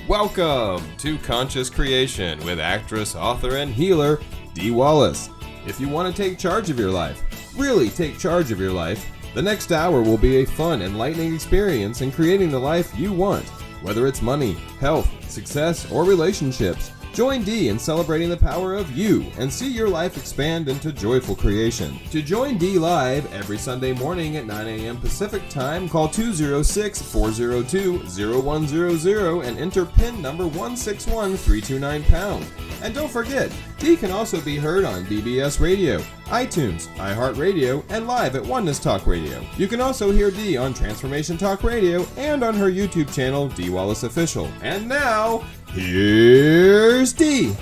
Welcome to Conscious Creation with actress, author, and healer, Dee Wallace. If you want to take charge of your life, really take charge of your life, the next hour will be a fun, enlightening experience in creating the life you want. Whether it's money, health, success, or relationships, join Dee in celebrating the power of you and see your life expand into joyful creation. To join Dee live every Sunday morning at 9 a.m. Pacific Time, call 206-402-0100 and enter PIN number 161329#. And don't forget, Dee can also be heard on BBS Radio, iTunes, iHeartRadio, and live at Oneness Talk Radio. You can also hear Dee on Transformation Talk Radio and on her YouTube channel, Dee Wallace Official. And now, here's Dee.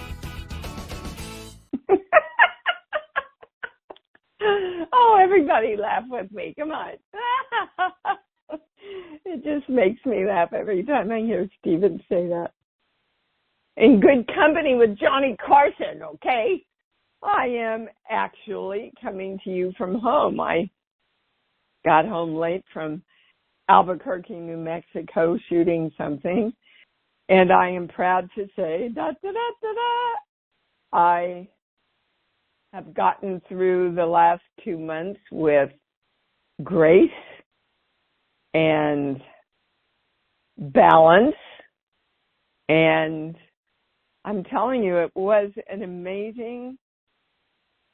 Oh, everybody laugh with me. Come on. It just makes me laugh every time I hear Stephen say that. In good company with Johnny Carson, okay? I am actually coming to you from home. I got home late from Albuquerque, New Mexico, shooting something. And I am proud to say, I have gotten through the last 2 months with grace and balance. And I'm telling you, it was an amazing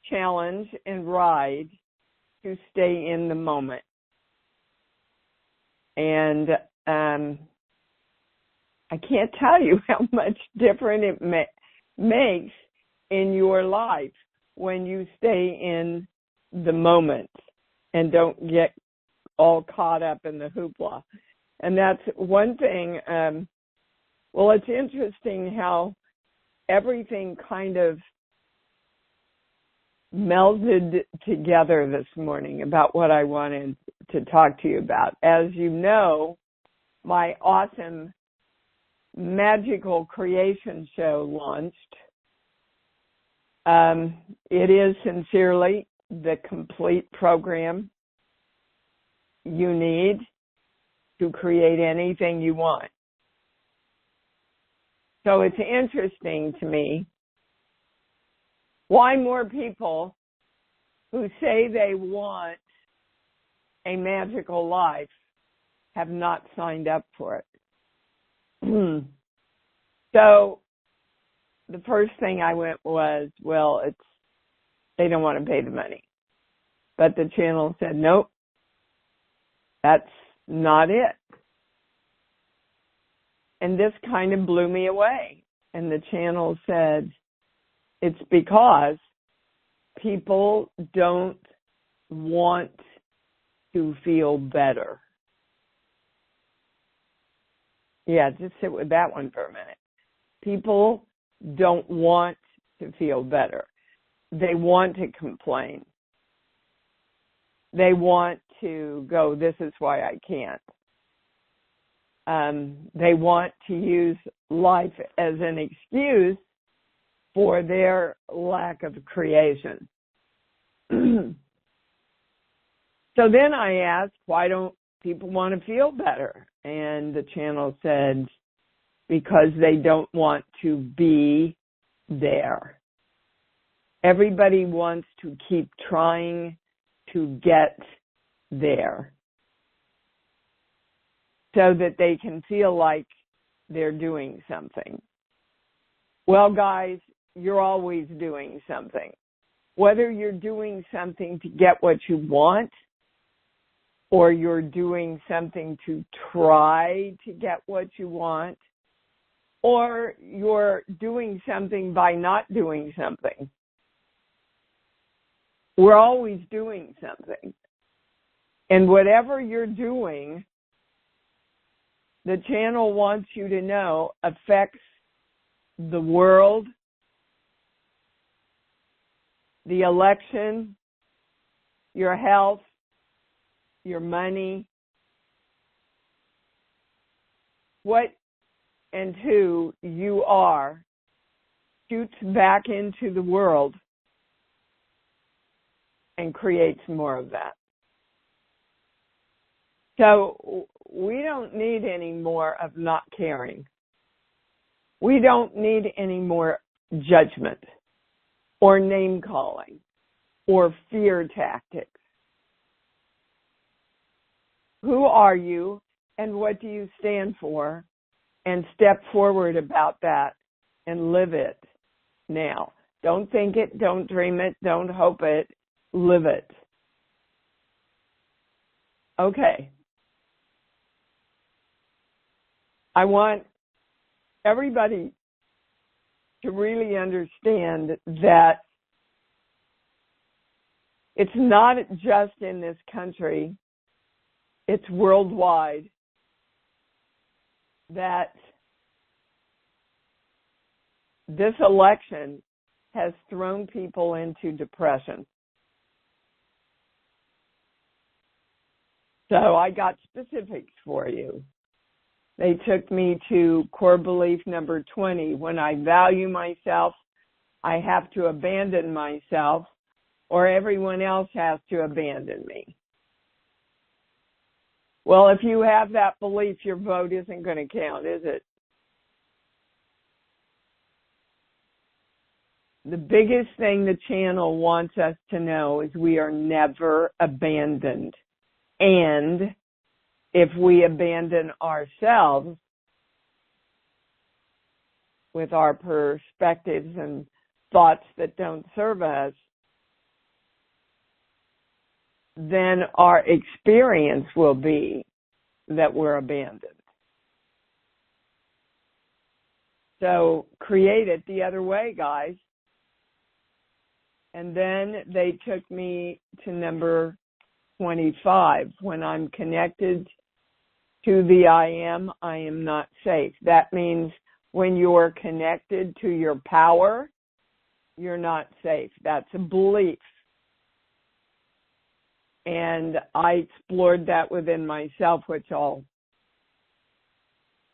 challenge and ride to stay in the moment. And I can't tell you how much different it makes in your life when you stay in the moment and don't get all caught up in the hoopla. And that's one thing. Well, it's interesting how everything kind of melded together this morning about what I wanted to talk to you about. As you know, my awesome magical creation show launched. It is sincerely the complete program you need to create anything you want. So it's interesting to me why more people who say they want a magical life have not signed up for it. So the first thing I went was, well, they don't want to pay the money. But the channel said, nope, that's not it. And this kind of blew me away. And the channel said, it's because people don't want to feel better. Yeah, just sit with that one for a minute. People don't want to feel better. They want to complain. They want to go, this is why I can't. They want to use life as an excuse for their lack of creation. So then I asked, why don't people want to feel better? And the channel said, because they don't want to be there. Everybody wants to keep trying to get there so that they can feel like they're doing something. Well, guys, you're always doing something. Whether you're doing something to get what you want, or you're doing something to try to get what you want, or you're doing something by not doing something. We're always doing something. And whatever you're doing, the channel wants you to know affects the world, the election, your health, your money, what and who you are shoots back into the world and creates more of that. So we don't need any more of not caring. We don't need any more judgment or name calling or fear tactics. Who are you and what do you stand for? And step forward about that and live it now. Don't think it, don't dream it, don't hope it, live it. Okay. I want everybody to really understand that it's not just in this country, it's worldwide, that this election has thrown people into depression. So I got specifics for you. They took me to core belief number 20. When I value myself, I have to abandon myself, or everyone else has to abandon me. Well, if you have that belief, your vote isn't going to count, is it? The biggest thing the channel wants us to know is we are never abandoned. And if we abandon ourselves with our perspectives and thoughts that don't serve us, then our experience will be that we're abandoned. So create it the other way, guys. And then they took me to number 25. When I'm connected to the I am not safe. That means when you're connected to your power, you're not safe. That's a belief. And I explored that within myself, which I'll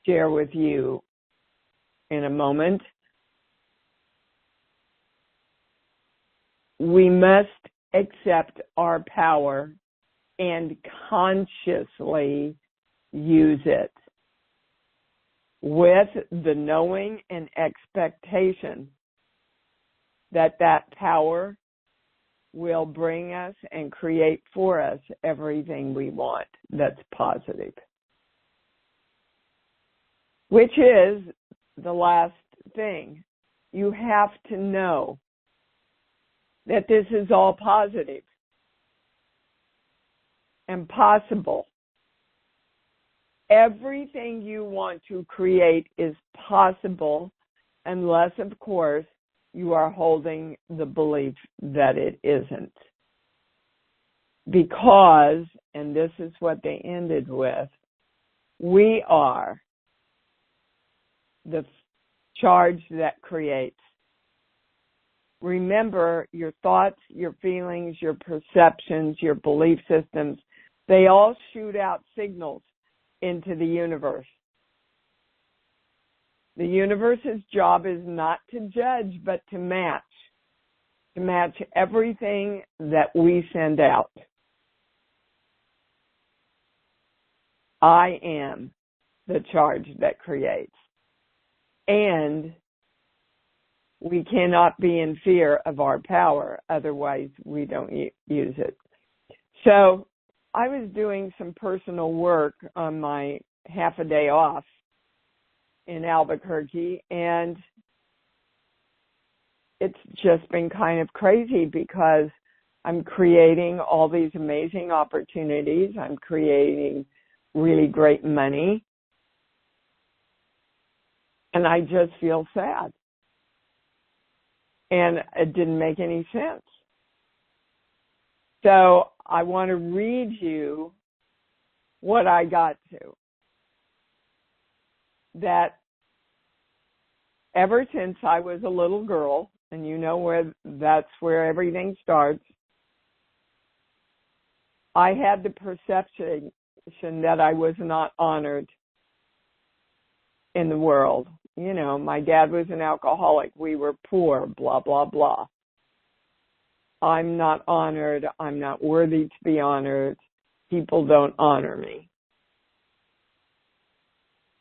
share with you in a moment. We must accept our power and consciously use it with the knowing and expectation that that power will bring us and create for us everything we want that's positive. Which is the last thing. You have to know that this is all positive and possible. Everything you want to create is possible unless, of course, you are holding the belief that it isn't. Because, and this is what they ended with, we are the charge that creates. Remember, your thoughts, your feelings, your perceptions, your belief systems, they all shoot out signals into the universe. The universe's job is not to judge, but to match everything that we send out. I am the charge that creates. And we cannot be in fear of our power, otherwise we don't use it. So I was doing some personal work on my half a day off in Albuquerque, and it's just been kind of crazy because I'm creating all these amazing opportunities. I'm creating really great money, and I just feel sad. And it didn't make any sense. So I want to read you what I got to. That ever since I was a little girl, and you know that's where everything starts, I had the perception that I was not honored in the world. You know, my dad was an alcoholic. We were poor, blah, blah, blah. I'm not honored. I'm not worthy to be honored. People don't honor me.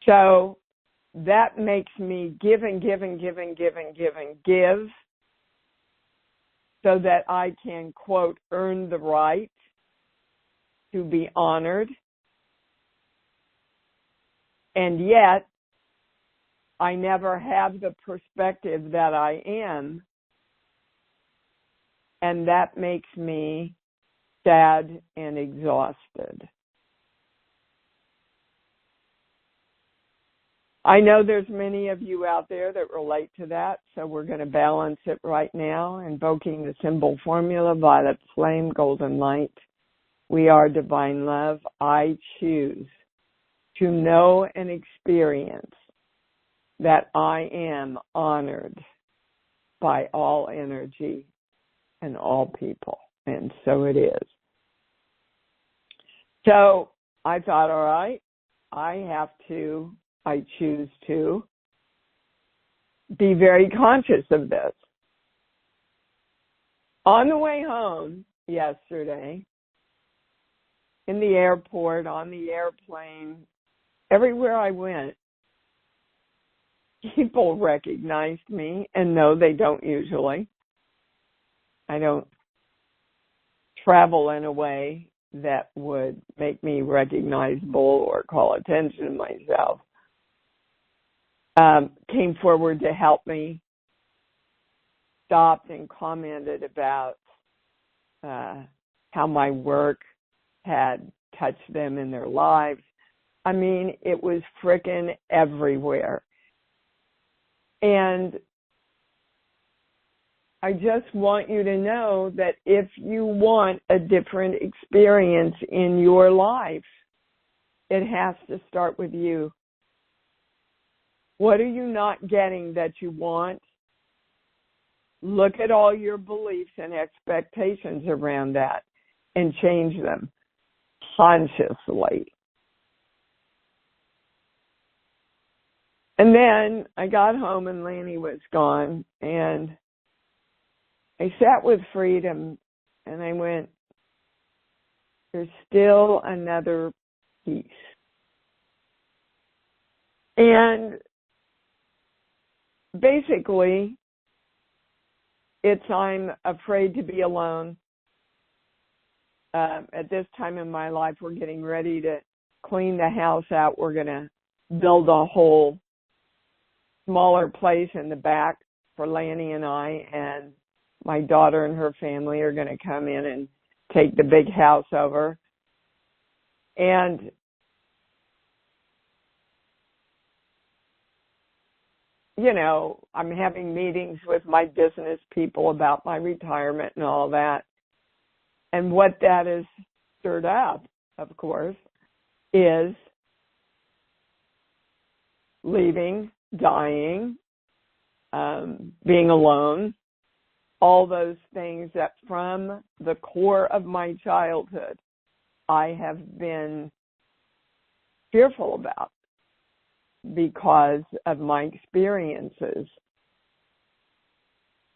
So that makes me give and give and give and give and give and give so that I can, quote, earn the right to be honored. And yet, I never have the perspective that I am, and that makes me sad and exhausted. I know there's many of you out there that relate to that, so we're going to balance it right now, invoking the symbol formula, violet flame, golden light. We are divine love. I choose to know and experience that I am honored by all energy and all people, and so it is. So I thought, all right, I choose to be very conscious of this. On the way home yesterday, in the airport, on the airplane, everywhere I went, people recognized me, and no, they don't usually. I don't travel in a way that would make me recognizable or call attention to myself. Came forward to help me, stopped and commented about how my work had touched them in their lives. I mean, it was frickin' everywhere. And I just want you to know that if you want a different experience in your life, it has to start with you. What are you not getting that you want? Look at all your beliefs and expectations around that and change them consciously. And then I got home and Lanny was gone, and I sat with Freedom and I went, there's still another piece. And basically, it's I'm afraid to be alone. At this time in my life, we're getting ready to clean the house out. We're going to build a whole smaller place in the back for Lanny and I, and my daughter and her family are going to come in and take the big house over. And you know, I'm having meetings with my business people about my retirement and all that. And what that has stirred up, of course, is leaving, dying, being alone, all those things that from the core of my childhood I have been fearful about because of my experiences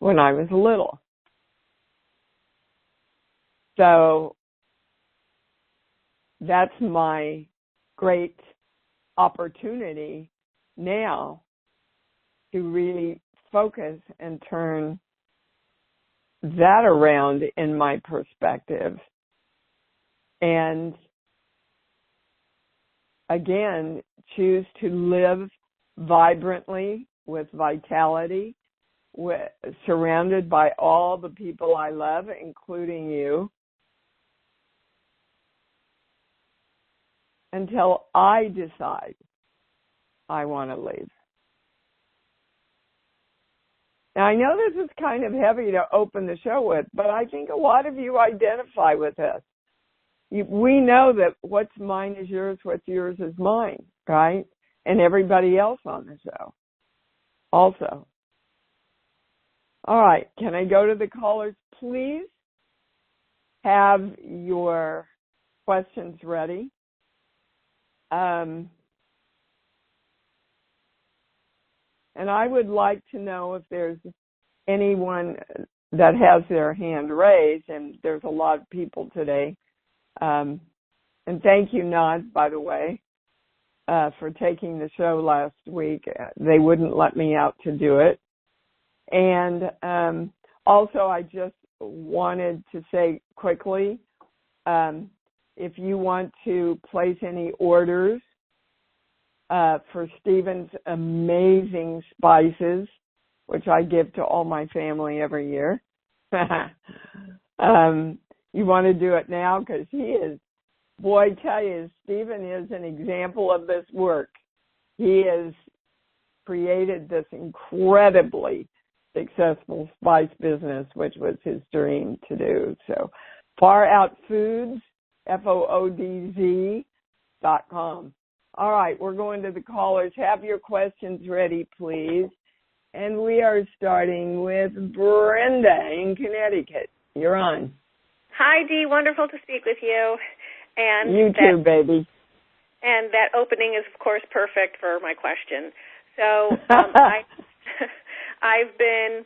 when I was little. So that's my great opportunity now to really focus and turn that around in my perspective. And again, choose to live vibrantly with vitality, surrounded by all the people I love, including you, until I decide I want to leave. Now, I know this is kind of heavy to open the show with, but I think a lot of you identify with this. We know that what's mine is yours, what's yours is mine, right? And everybody else on the show also. All right, can I go to the callers? Please have your questions ready. And I would like to know if there's anyone that has their hand raised, and there's a lot of people today. And thank you, Nod, by the way. for taking the show last week. They wouldn't let me out to do it. And also, I just wanted to say quickly, if you want to place any orders for Stephen's amazing spices, which I give to all my family every year, you want to do it now, because he is, boy, I tell you, Stephen is an example of this work. He has created this incredibly successful spice business, which was his dream to do. So, Far Out Foods, FOODZ.com. All right, we're going to the callers. Have your questions ready, please. And we are starting with Brenda in Connecticut. You're on. Hi, Dee. Wonderful to speak with you. And you too, baby. And that opening is, of course, perfect for my question. So I've been,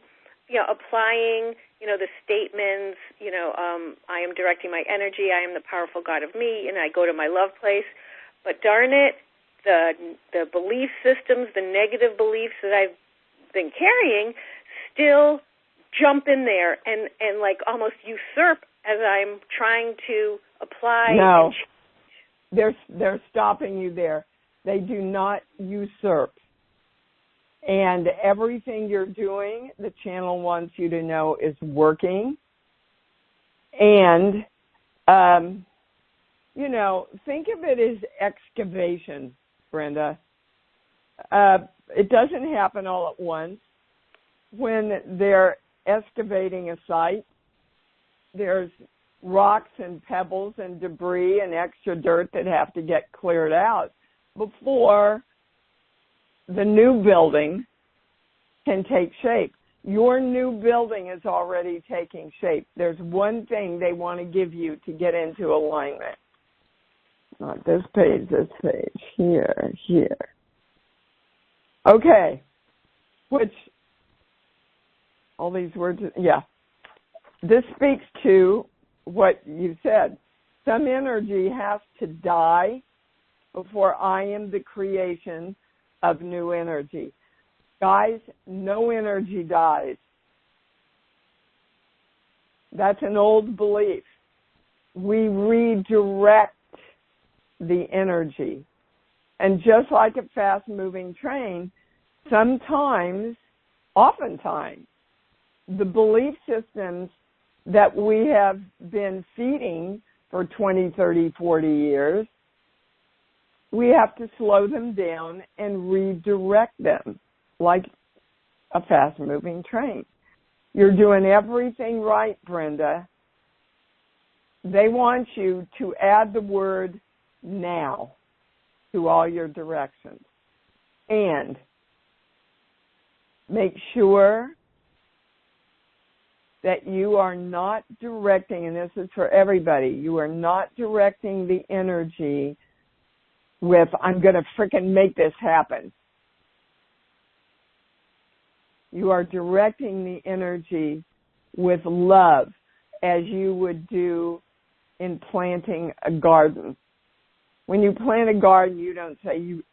applying, the statements, I am directing my energy, I am the powerful God of me, and I go to my love place. But darn it, the belief systems, the negative beliefs that I've been carrying still jump in there and like almost usurp as I'm trying to apply. No, they're stopping you there. They do not usurp. And everything you're doing, the channel wants you to know is working. And, think of it as excavation, Brenda. It doesn't happen all at once. When they're excavating a site, there's rocks and pebbles and debris and extra dirt that have to get cleared out before the new building can take shape. Your new building is already taking shape. There's one thing they want to give you to get into alignment. Not this page, here. Okay. Which, all these words, yeah. This speaks to what you said. Some energy has to die before I am the creation of new energy. Guys, no energy dies. That's an old belief. We redirect the energy. And just like a fast-moving train, oftentimes, the belief systems that we have been feeding for 20, 30, 40 years, we have to slow them down and redirect them like a fast-moving train. You're doing everything right, Brenda. They want you to add the word now to all your directions. And make sure that you are not directing, and this is for everybody, you are not directing the energy with, I'm going to frickin' make this happen. You are directing the energy with love, as you would do in planting a garden. When you plant a garden, you don't say, you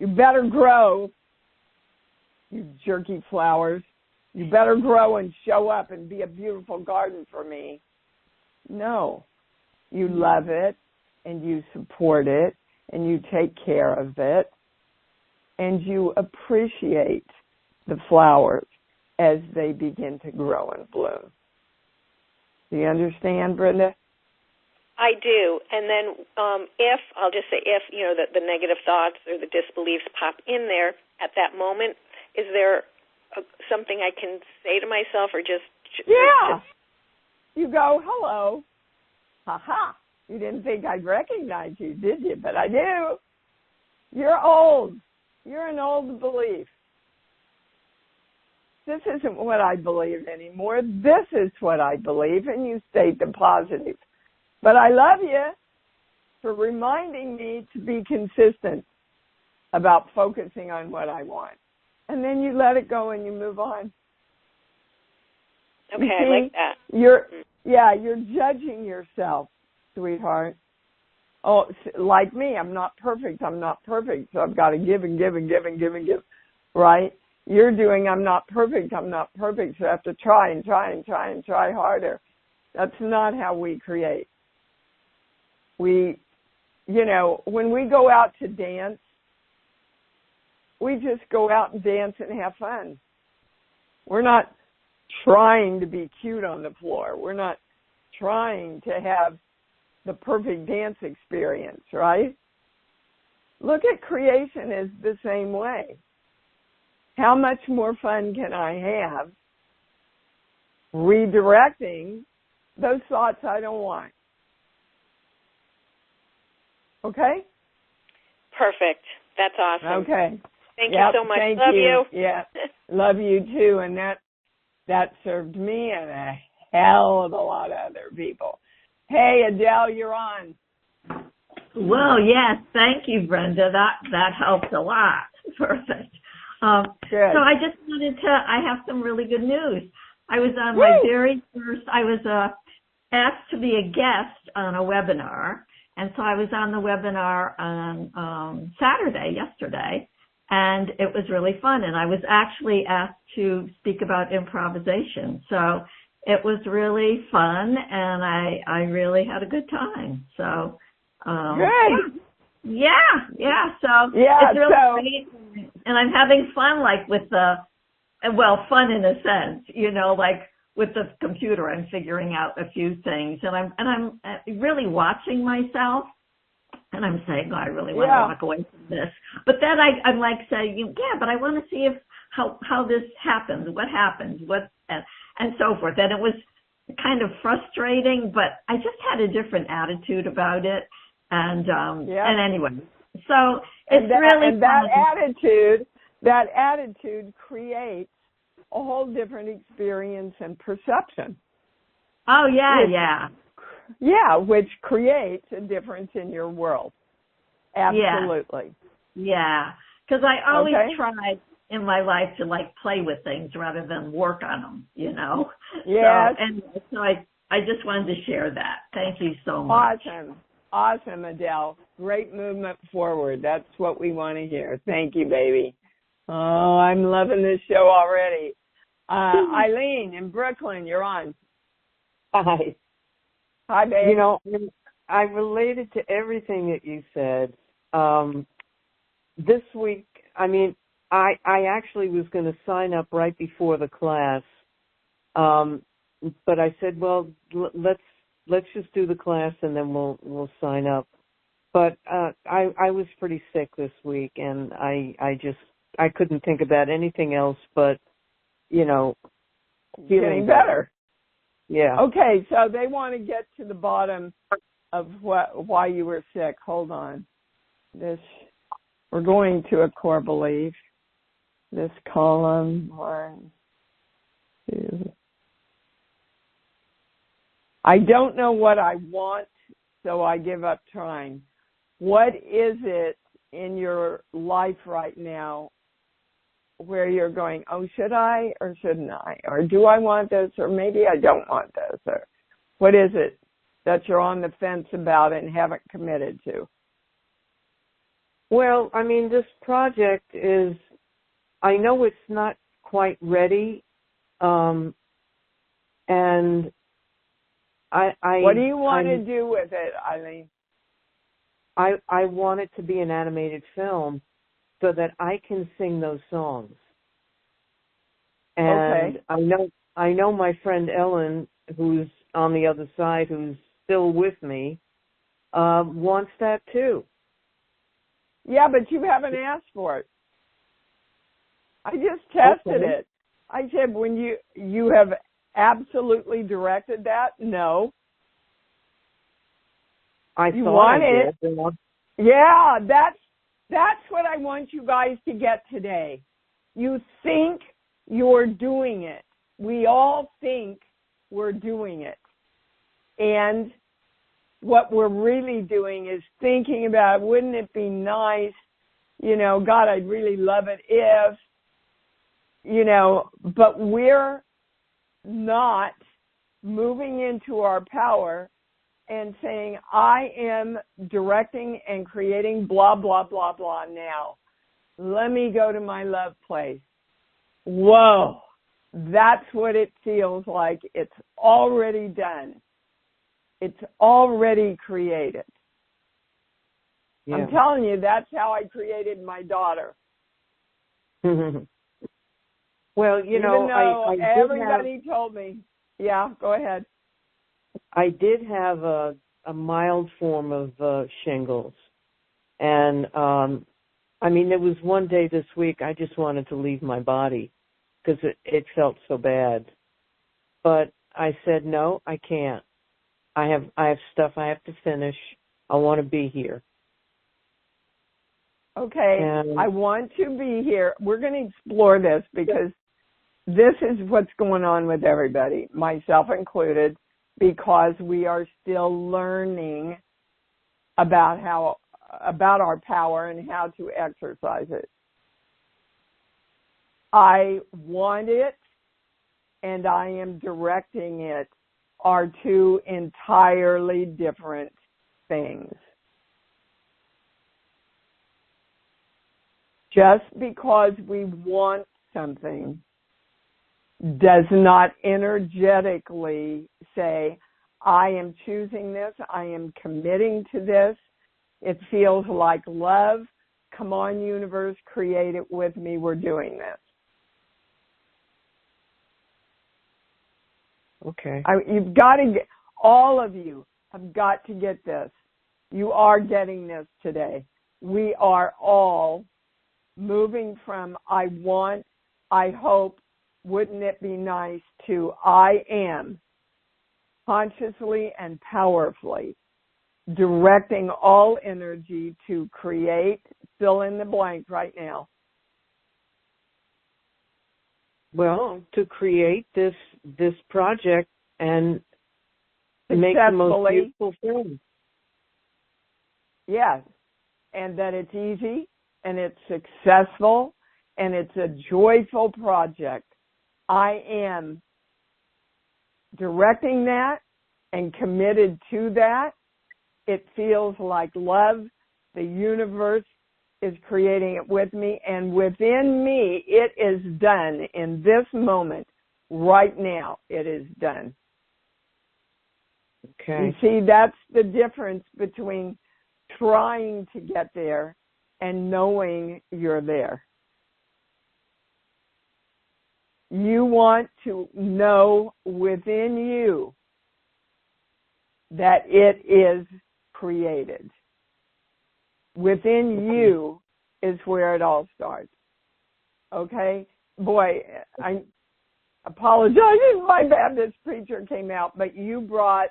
better grow, you jerky flowers. You better grow and show up and be a beautiful garden for me. No. You love it, and you support it, and you take care of it, and you appreciate the flowers as they begin to grow and bloom. Do you understand, Brenda? I do. And then if the negative thoughts or the disbeliefs pop in there at that moment, is there something I can say to myself or just... Yeah. You go, hello. Ha-ha. You didn't think I'd recognize you, did you? But I do. You're old. You're an old belief. This isn't what I believe anymore. This is what I believe, and you state the positive. But I love you for reminding me to be consistent about focusing on what I want. And then you let it go and you move on. Okay, I like that. You're judging yourself, sweetheart. like me, I'm not perfect, so I've got to give and give and give and give and give, right? You're doing, I'm not perfect, so I have to try and try and try and try harder. That's not how we create. We, when we go out to dance, we just go out and dance and have fun. We're not trying to be cute on the floor. We're not trying to have the perfect dance experience, right? Look at creation as the same way. How much more fun can I have redirecting those thoughts I don't want? Okay? Perfect. That's awesome. Okay. Thank you so much. Love you. Yeah. Love you too. And that served me and a hell of a lot of other people. Hey, Adele, you're on. Well, yes, thank you, Brenda. That helped a lot. Perfect. Good. So I just wanted to, I have some really good news. I was on my very first, I was asked to be a guest on a webinar. And so I was on the webinar on yesterday, and it was really fun. And I was actually asked to speak about improvisation. So it was really fun, and I really had a good time. So, good. Yeah. So it's really great. And I'm having fun, like with fun in a sense, like with the computer, I'm figuring out a few things, and I'm really watching myself, and I'm saying, I really want to walk away from this. But then I'm like saying, but I want to see how this happens, what happens, and so forth. And it was kind of frustrating, but I just had a different attitude about it. And anyway, so it's really fun. That attitude creates a whole different experience and perception. Oh, yeah. Yeah, which creates a difference in your world. Absolutely. Yeah, because I always tried in my life to play with things rather than work on them, Yes. So I just wanted to share that. Thank you so much. Awesome, Adele. Great movement forward. That's what we want to hear. Thank you, baby. Oh, I'm loving this show already. Eileen in Brooklyn, you're on. Hi. Hi, babe. I related to everything that you said. This week, I actually was going to sign up right before the class, but I said, well, let's just do the class and then we'll sign up. But I was pretty sick this week, and I couldn't think about anything else but getting better. Yeah. Okay, so they want to get to the bottom of why you were sick. Hold on. We're going to a core belief. This column 1, 2. I don't know what I want, so I give up trying. What is it in your life right now where you're going, oh, should I or shouldn't I? Or do I want this, or maybe I don't want this? Or what is it that you're on the fence about and haven't committed to? Well, this project is, I know it's not quite ready, and what do you want to do with it, Eileen? I want it to be an animated film so that I can sing those songs. And okay. I know my friend Ellen, who's on the other side, who's still with me, wants that too. Yeah, but you haven't asked for it. I just tested it. I said, when you have absolutely directed that? No. I you thought want I it. did. Yeah, that's what I want you guys to get today. You think you're doing it. We all think we're doing it. And what we're really doing is thinking about, wouldn't it be nice, God, I'd really love it if, but we're not moving into our power and saying, I am directing and creating blah, blah, blah, blah now. Let me go to my love place. Whoa, that's what it feels like. It's already done. It's already created. Yeah. I'm telling you, that's how I created my daughter. Well, you know, even though everybody told me. Yeah, go ahead. I did have a mild form of shingles. And, I mean, there was one day this week I just wanted to leave my body because it felt so bad. But I said, no, I can't. I have stuff I have to finish. I want to be here. Okay, and I want to be here. We're going to explore this because this is what's going on with everybody, myself included, because we are still learning about our power and how to exercise it. I want it and I am directing it are two entirely different things. Just because we want something does not energetically say, I am choosing this, I am committing to this. It feels like love. Come on, universe, create it with me. We're doing this. Okay. You've got to get, all of you have got to get this. You are getting this today. We are all moving from I want, I hope, wouldn't it be nice, to I am, consciously and powerfully directing all energy to create, fill in the blank right now. Well, to create this project and make the most beautiful film. Yes, and that it's easy and it's successful and it's a joyful project. I am directing that and committed to that. It feels like love. The universe is creating it with me, and within me, it is done in this moment. Right now, it is done. Okay. You see, that's the difference between trying to get there and knowing you're there. You want to know within you that it is created. Within you is where it all starts. Okay? Boy, I apologize if my Baptist preacher came out, but you brought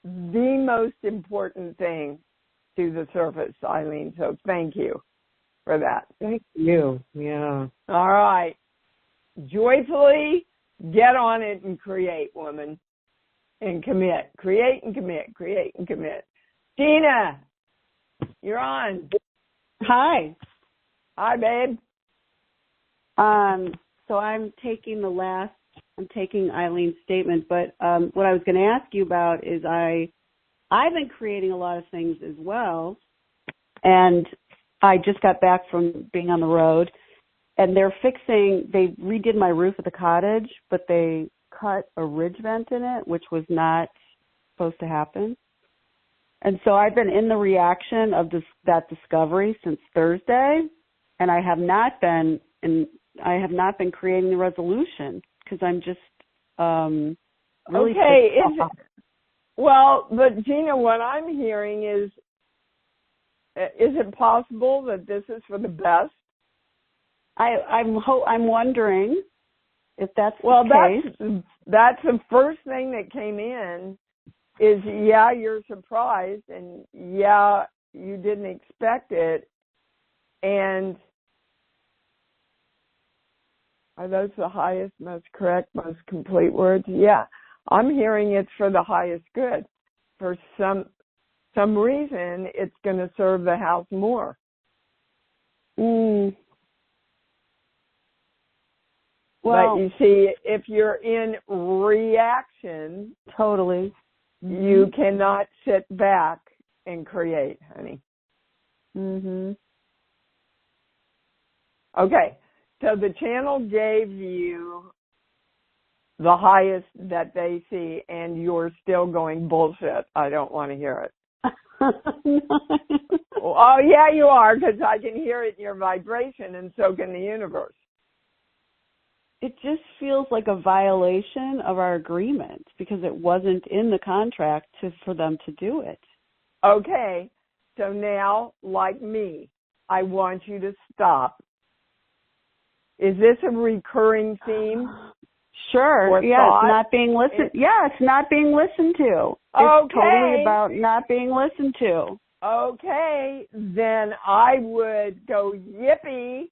the most important thing to the surface, Eileen, so thank you for that. Thank you. Yeah. All right. Joyfully get on it and create, woman, and commit. Create and commit. Create and commit. Gina, you're on. Hi. Hi, babe. So I'm taking Eileen's statement, but what I was going to ask you about is I've been creating a lot of things as well, and I just got back from being on the road, and they redid my roof at the cottage, but they cut a ridge vent in it, which was not supposed to happen. And so I've been in the reaction of that discovery since Thursday, and I have not been creating the resolution because I'm just really okay. Well, but Gina, what I'm hearing is it possible that this is for the best? I'm wondering if that's the case. That's the first thing that came in. Is you're surprised, and you didn't expect it, and are those the highest, most correct, most complete words? Yeah, I'm hearing it's for the highest good. For some reason, it's going to serve the house more. Well, but you see, if you're in reaction, totally. You cannot sit back and create, honey. Mhm. Okay, so the channel gave you the highest that they see, and you're still going, bullshit, I don't want to hear it. Oh, yeah, you are, because I can hear it in your vibration, and so can the universe. It just feels like a violation of our agreement because it wasn't in the contract for them to do it. Okay, so now, like me, I want you to stop. Is this a recurring theme? Sure. Yeah, it's not being listened. Yeah, it's not being listened to. It's totally about not being listened to. Okay, then I would go, yippee,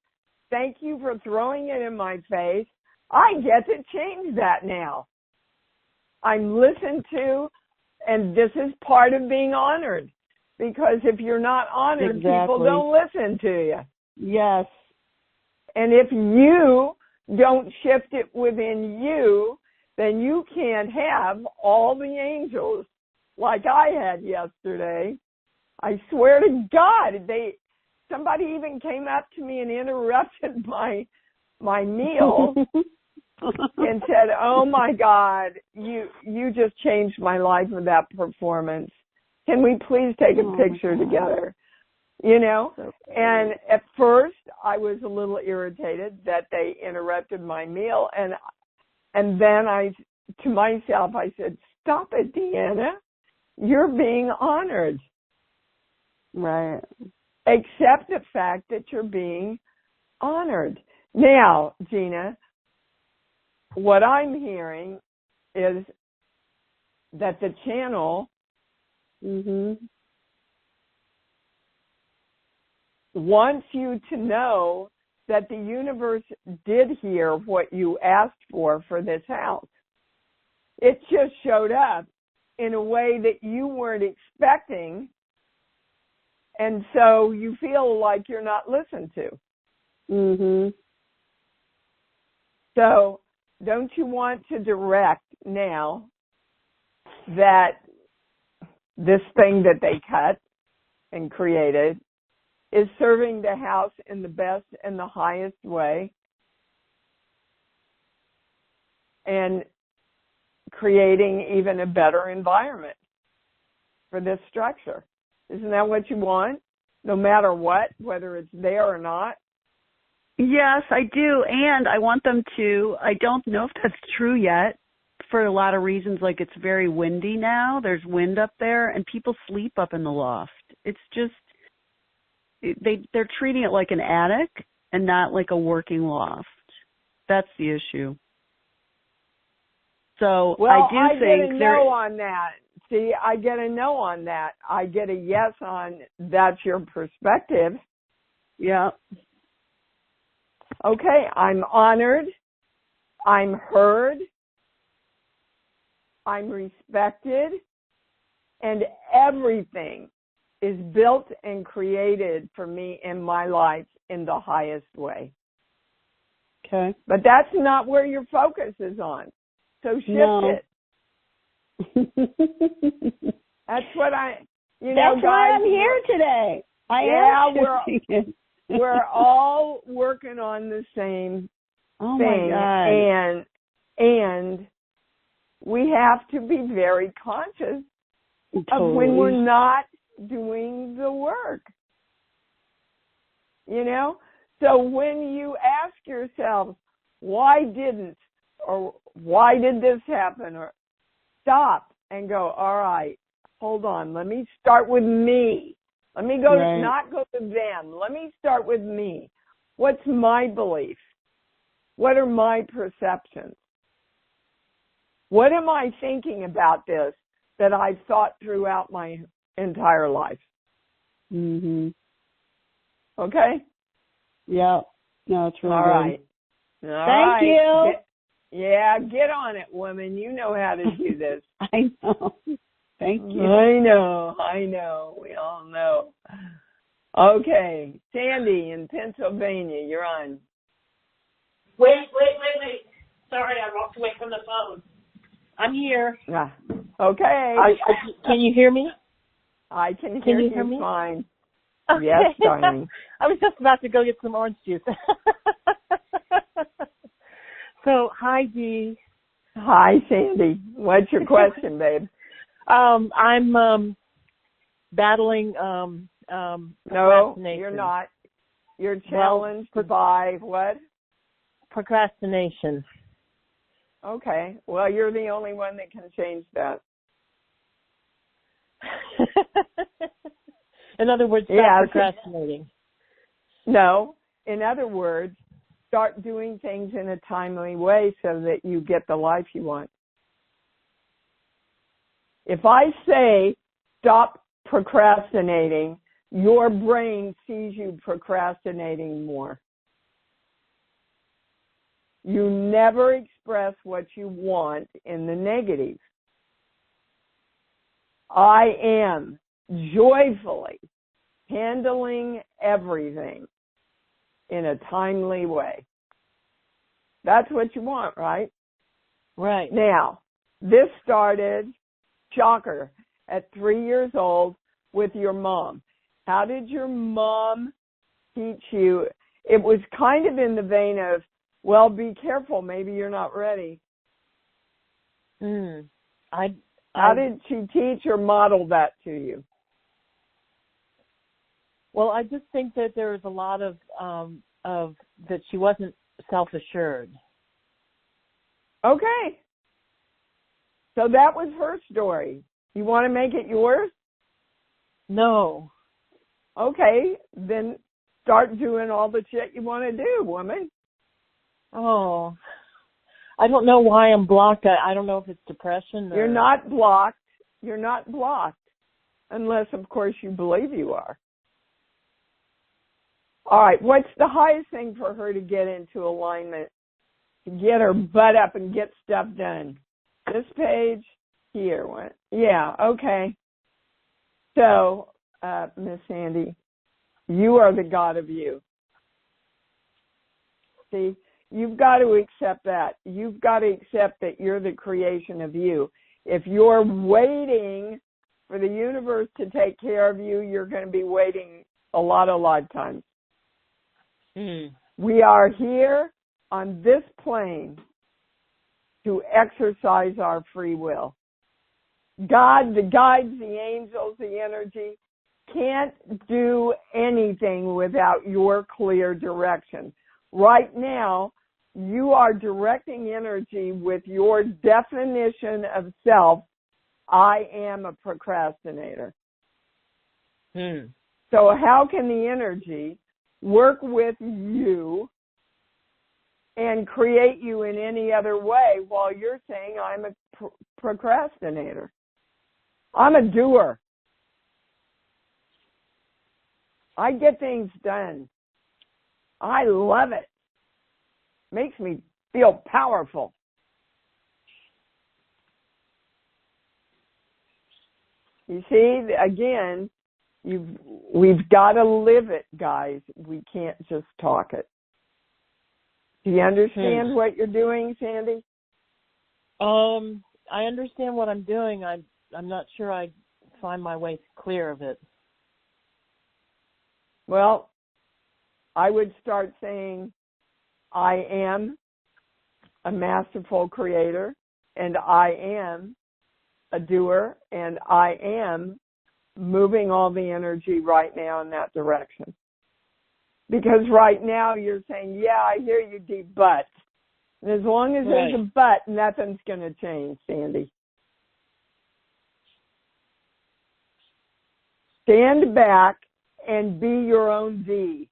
thank you for throwing it in my face. I get to change that now. I'm listened to, and this is part of being honored. Because if you're not honored, people don't listen to you. Yes. And if you don't shift it within you, then you can't have all the angels like I had yesterday. I swear to God, somebody even came up to me and interrupted my meal and said, "Oh my God, you just changed my life with that performance. Can we please take a picture together?" You know? And at first I was a little irritated that they interrupted my meal, and then to myself I said, "Stop it, Deanna. You're being honored." Right. Accept the fact that you're being honored. Now, Gina, what I'm hearing is that the channel wants you to know that the universe did hear what you asked for this house. It just showed up in a way that you weren't expecting, and so you feel like you're not listened to. So don't you want to direct now that this thing that they cut and created is serving the house in the best and the highest way and creating even a better environment for this structure? Isn't that what you want? No matter what, whether it's there or not? Yes, I do. And I want them to, I don't know if that's true yet for a lot of reasons. Like, it's very windy now. There's wind up there and people sleep up in the loft. It's just, they're treating it like an attic and not like a working loft. That's the issue. So I get a no on that. See, I get a no on that. I get a yes on that's your perspective. Yeah. Okay, I'm honored. I'm heard. I'm respected. And everything is built and created for me in my life in the highest way. Okay. But that's not where your focus is on. So shift it. That's what that's why I'm here today. We're all working on the same thing. My God. And we have to be very conscious of when we're not doing the work. You know? So when you ask yourself, why didn't, or why did this happen, or stop and go, all right, hold on, let me start with me. Let me go, not go to them. Let me start with me. What's my belief? What are my perceptions? What am I thinking about this that I've thought throughout my entire life? Okay? Yeah. No, it's really all good. Right. Thank you. Get on it, woman. You know how to do this. I know. Thank you. I know. We all know. Okay. Sandy in Pennsylvania, you're on. Wait. Sorry, I walked away from the phone. I'm here. Okay. Can you hear me? I can hear you me? fine. Okay. Yes, darling. I was just about to go get some orange juice. So, hi, Dee. Hi, Sandy. What's your question, babe? I'm battling No, you're not. You're challenged by what? Procrastination. Okay. Well, you're the only one that can change that. In other words, stop procrastinating. No. In other words, start doing things in a timely way so that you get the life you want. If I say stop procrastinating, your brain sees you procrastinating more. You never express what you want in the negative. I am joyfully handling everything in a timely way. That's what you want, right? Right. Now, this started, shocker, at 3 years old with your mom. How did your mom teach you? It was kind of in the vein of, well, be careful, maybe you're not ready. How did she teach or model that to you? Well, I just think that there was a lot of that she wasn't self-assured. Okay. So that was her story. You want to make it yours? No. Okay, then start doing all the shit you want to do, woman. Oh, I don't know why I'm blocked. I don't know if it's depression. You're not blocked. You're not blocked. Unless, of course, you believe you are. All right, what's the highest thing for her to get into alignment, to get her butt up and get stuff done? This page here. What? Yeah, okay. So, Miss Sandy, you are the God of you. See, you've got to accept that. You've got to accept that you're the creation of you. If you're waiting for the universe to take care of you, you're going to be waiting a lot of lifetimes. We are here on this plane to exercise our free will. God, the guides, the angels, the energy can't do anything without your clear direction. Right now, you are directing energy with your definition of self. I am a procrastinator. So how can the energy work with you and create you in any other way while you're saying I'm a procrastinator? I'm a doer. I get things done. I love it. Makes me feel powerful. You see, again, we've got to live it, guys. We can't just talk it. Do you understand what you're doing, Sandy? I understand what I'm doing. I'm not sure I find my way clear of it. Well, I would start saying, I am a masterful creator, and I am a doer, and I am moving all the energy right now in that direction. Because right now you're saying, yeah, I hear you, deep but. And as long as there's a but, nothing's going to change, Sandy. Stand back and be your own D.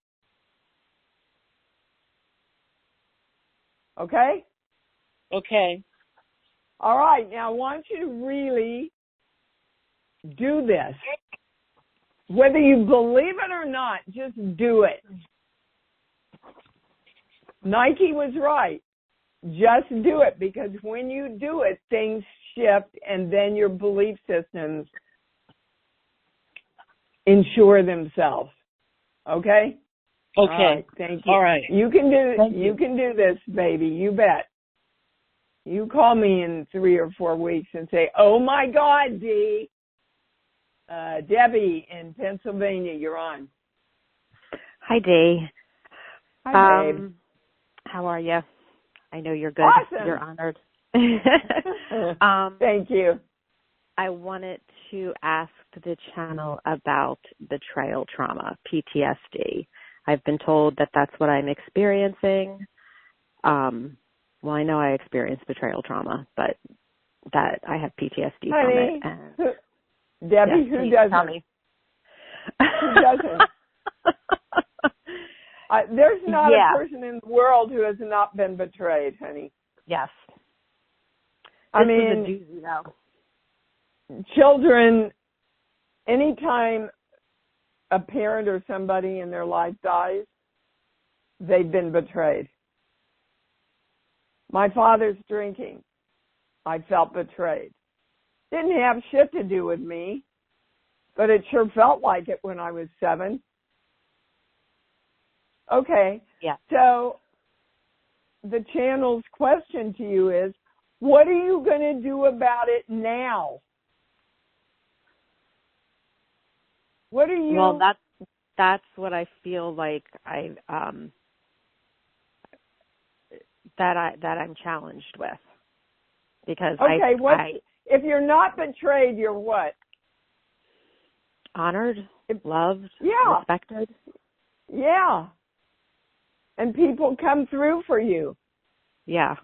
Okay? Okay. All right. Now, I want you to really do this. Whether you believe it or not, just do it. Nike was right. Just do it, because when you do it, things shift, and then your belief systems ensure themselves. Okay? Okay. All right, thank you. All right. You can do this, baby. You bet. You call me in 3 or 4 weeks and say, "Oh my God, Dee." Debbie in Pennsylvania, you're on. Hi, Dee. Hi, babe. How are you? I know you're good. Awesome. You're honored. Thank you. I wanted to ask the channel about betrayal trauma, PTSD. I've been told that that's what I'm experiencing. Well, I know I experienced betrayal trauma, but that I have PTSD from it. And Debbie, who doesn't? Tell me. Who doesn't? There's not a person in the world who has not been betrayed, honey. Yes. I mean, children, anytime a parent or somebody in their life dies, they've been betrayed. My father's drinking. I felt betrayed. Didn't have shit to do with me, but it sure felt like it when I was 7. Okay. Yeah. So the channel's question to you is, what are you going to do about it now? What are you? Well, that's what I feel like that I'm challenged with, because if you're not betrayed, you're what? Honored, loved, respected. Yeah. And people come through for you. Yeah.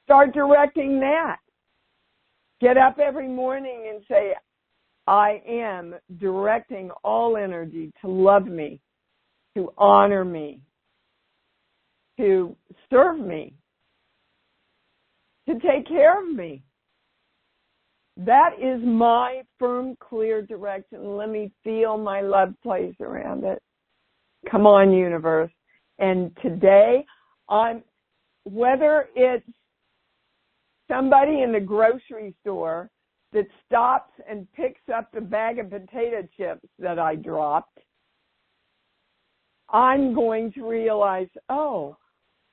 Start directing that. Get up every morning and say, I am directing all energy to love me, to honor me, to serve me, to take care of me. That is my firm, clear direction. Let me feel my love place around it. Come on, universe. And today, whether it's somebody in the grocery store that stops and picks up the bag of potato chips that I dropped, I'm going to realize, oh,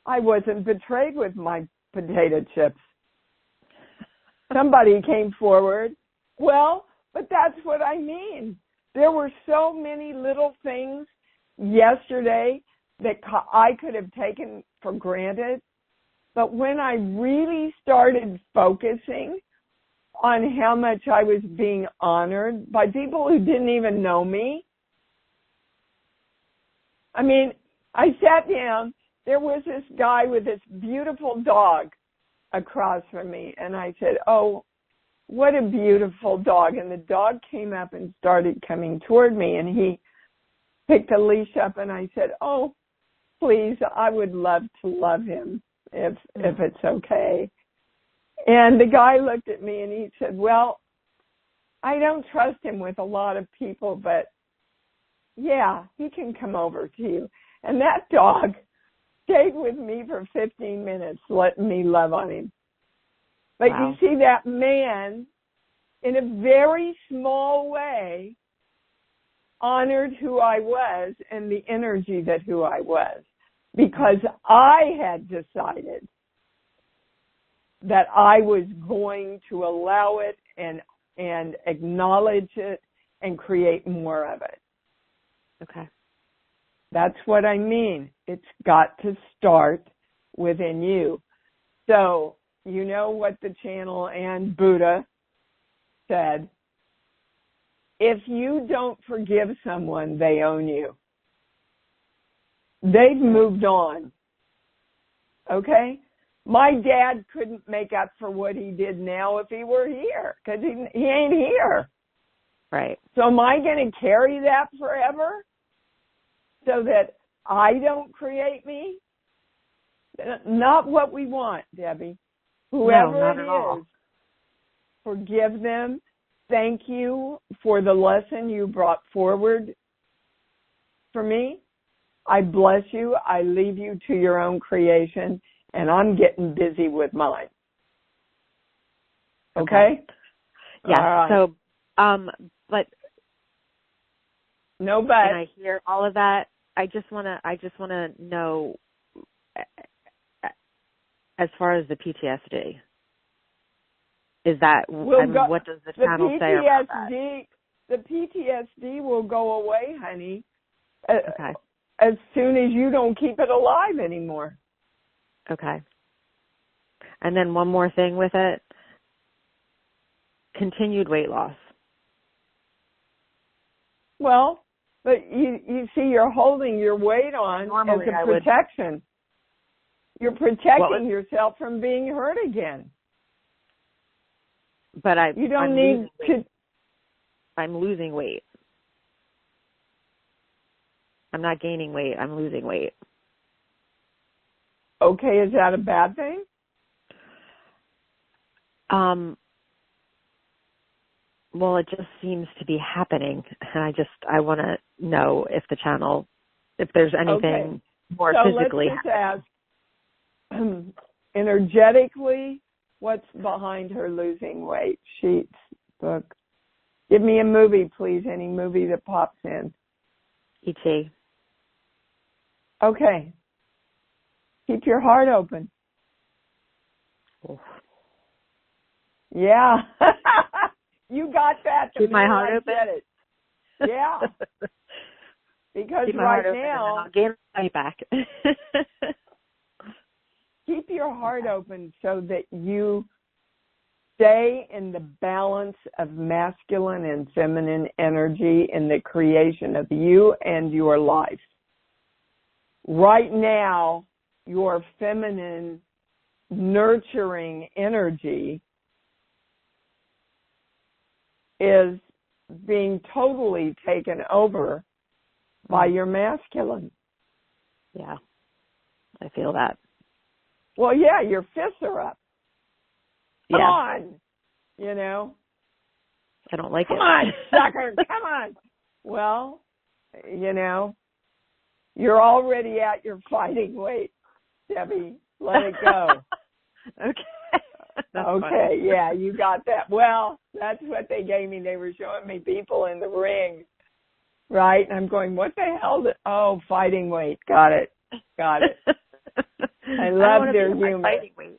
I wasn't betrayed with my potato chips. Somebody came forward. Well, but that's what I mean. There were so many little things yesterday that I could have taken for granted. But when I really started focusing on how much I was being honored by people who didn't even know me, I mean, I sat down. There was this guy with this beautiful dog across from me, and I said, oh, what a beautiful dog. And the dog came up and started coming toward me, and he picked a leash up, and I said, oh, please, I would love to love him if it's okay. And the guy looked at me and he said, well, I don't trust him with a lot of people, but yeah, he can come over to you. And that dog stayed with me for 15 minutes, letting me love on him. But wow. You see, that man, in a very small way, honored who I was and the energy that who I was, because I had decided that I was going to allow it and acknowledge it and create more of it. Okay. That's what I mean. It's got to start within you. So, you know what the channel and Buddha said? If you don't forgive someone, they own you. They've moved on. Okay? My dad couldn't make up for what he did now if he were here, because he ain't here. Right. So am I going to carry that forever so that I don't create me? Not what we want, Debbie. Whoever it is, forgive them. Thank you for the lesson you brought forward for me. I bless you. I leave you to your own creation, and I'm getting busy with mine. Okay? Yeah. Right. So, but no, but when I hear all of that, I just want to know, as far as the PTSD, is that what does the channel say about that? The PTSD will go away, honey. Okay. As soon as you don't keep it alive anymore. Okay. And then one more thing with it. Continued weight loss. Well, but you see, you're holding your weight on Normally as a protection. You're protecting yourself from being hurt again. But you don't need to. I'm losing weight. I'm not gaining weight. I'm losing weight. Okay, is that a bad thing? Well, it just seems to be happening, and I want to know if there's anything more physically. So let's just ask, energetically, what's behind her losing weight? Sheets, book. Give me a movie, please. Any movie that pops in. E.T. Okay. Keep your heart open. Oof. Yeah. You got that. Keep my heart open. Get it. Yeah. Because keep my right heart now, open and I'll gain my back. Keep your heart open so that you stay in the balance of masculine and feminine energy in the creation of you and your life. Right now, your feminine, nurturing energy is being totally taken over by your masculine. Yeah, I feel that. Well, yeah, your fists are up. Come yeah. on, you know. I don't like Come it. on, sucker, come on. Well, you know, you're already at your fighting weight, Debbie. Let it go. Okay. That's okay, funny. Yeah, you got that. Well, that's what they gave me. They were showing me people in the ring, right? And I'm going, what the hell? Fighting weight. Got it. I love their humor. Fighting weight.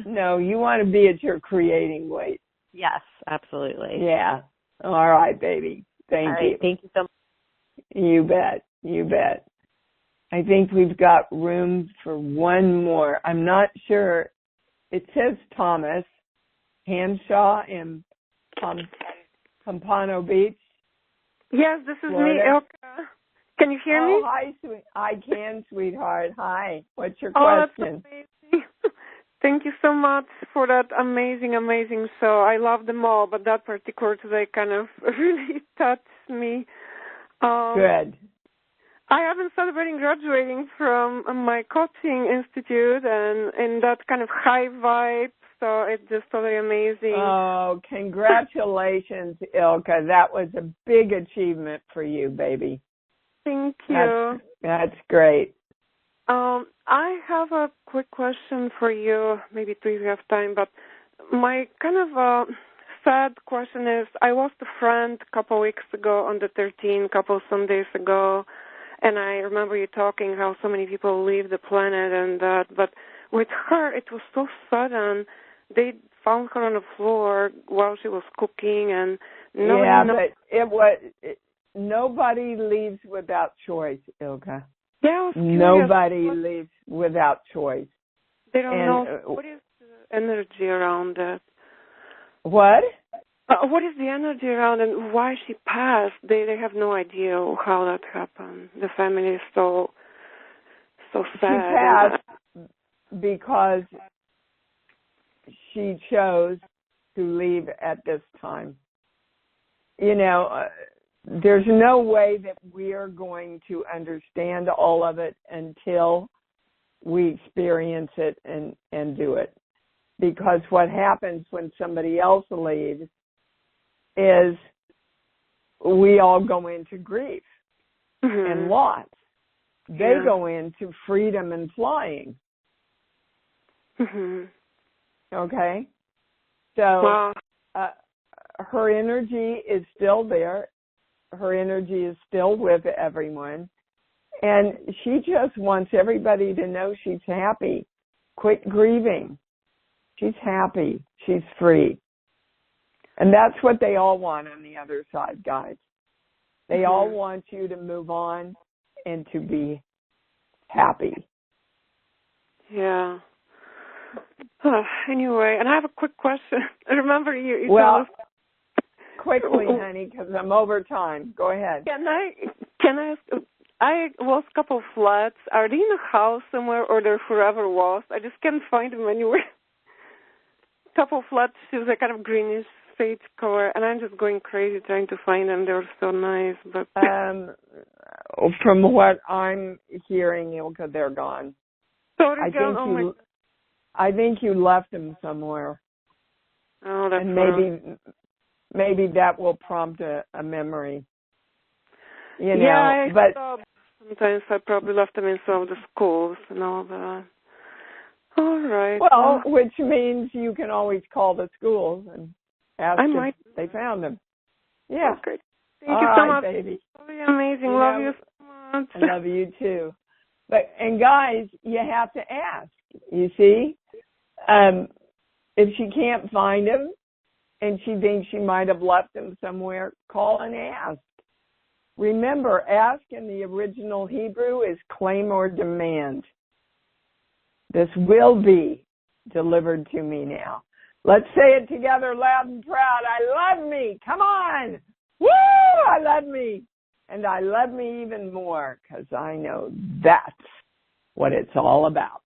No, you want to be at your creating weight. Yes, absolutely. Yeah. All right, baby. Thank you. Thank you so much. You bet. I think we've got room for one more. I'm not sure. It says Thomas Hanshaw in Pompano Beach. Yes, this is Florida. me, Ilka. Can you hear me? Hi, I can, sweetheart. Hi. What's your question? That's amazing. Thank you so much for that amazing show. I love them all, but that particular today kind of really touched me. Good. I have been celebrating graduating from my coaching institute and in that kind of high vibe, so it's just totally amazing. Oh, congratulations, Ilka. That was a big achievement for you, baby. Thank you. That's great. I have a quick question for you, maybe two if you have time, but my kind of sad question is, I lost a friend a couple weeks ago on the 13th, couple Sundays ago, and I remember you talking how so many people leave the planet and that, but with her, it was so sudden. They found her on the floor while she was cooking, and nobody leaves without choice, Ilka. Yeah, I was curious. Nobody leaves without choice. They don't know. What is the energy around that? What? What is the energy around and why she passed? They have no idea how that happened. The family is so sad. She passed because she chose to leave at this time. You know, there's no way that we are going to understand all of it until we experience it and do it. Because what happens when somebody else leaves is we all go into grief and loss. They go into freedom and flying. Okay? So her energy is still there. Her energy is still with everyone. And she just wants everybody to know she's happy. Quit grieving. She's happy. She's free. And that's what they all want on the other side, guys. They all want you to move on and to be happy. Yeah. Anyway, and I have a quick question. Remember you well, told us... Quickly, honey, because I'm over time. Go ahead. Can I ask, I lost a couple of flats. Are they in a house somewhere or they're forever lost? I just can't find them anywhere. A couple of flats, she was a kind of greenish sage color, and I'm just going crazy trying to find them. They're so nice. But from what I'm hearing, Ilka, they're gone. So they're gone. I think you left them somewhere. Oh, that's and maybe that will prompt a memory. You know, yeah, but sometimes I probably left them in some of the schools and all that. All right. Well, which means you can always call the schools and ask if they found them. Yeah. That's great. Thank you so much, baby. Really amazing. Love you so much. I love you too. And guys, you have to ask. You see, if she can't find him and she thinks she might have left him somewhere, call and ask. Remember, ask in the original Hebrew is claim or demand. This will be delivered to me now. Let's say it together loud and proud. I love me. Come on. Woo! I love me. And I love me even more because I know that's what it's all about.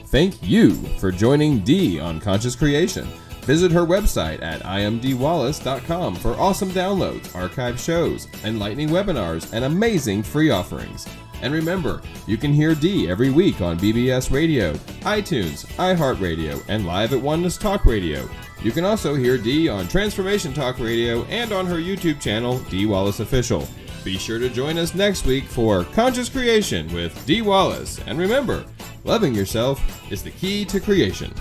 Thank you for joining Dee on Conscious Creation. Visit her website at imdwallace.com for awesome downloads, archived shows, enlightening webinars, and amazing free offerings. And remember, you can hear Dee every week on BBS Radio, iTunes, iHeartRadio, and live at Oneness Talk Radio. You can also hear Dee on Transformation Talk Radio and on her YouTube channel, Dee Wallace Official. Be sure to join us next week for Conscious Creation with Dee Wallace. And remember, loving yourself is the key to creation.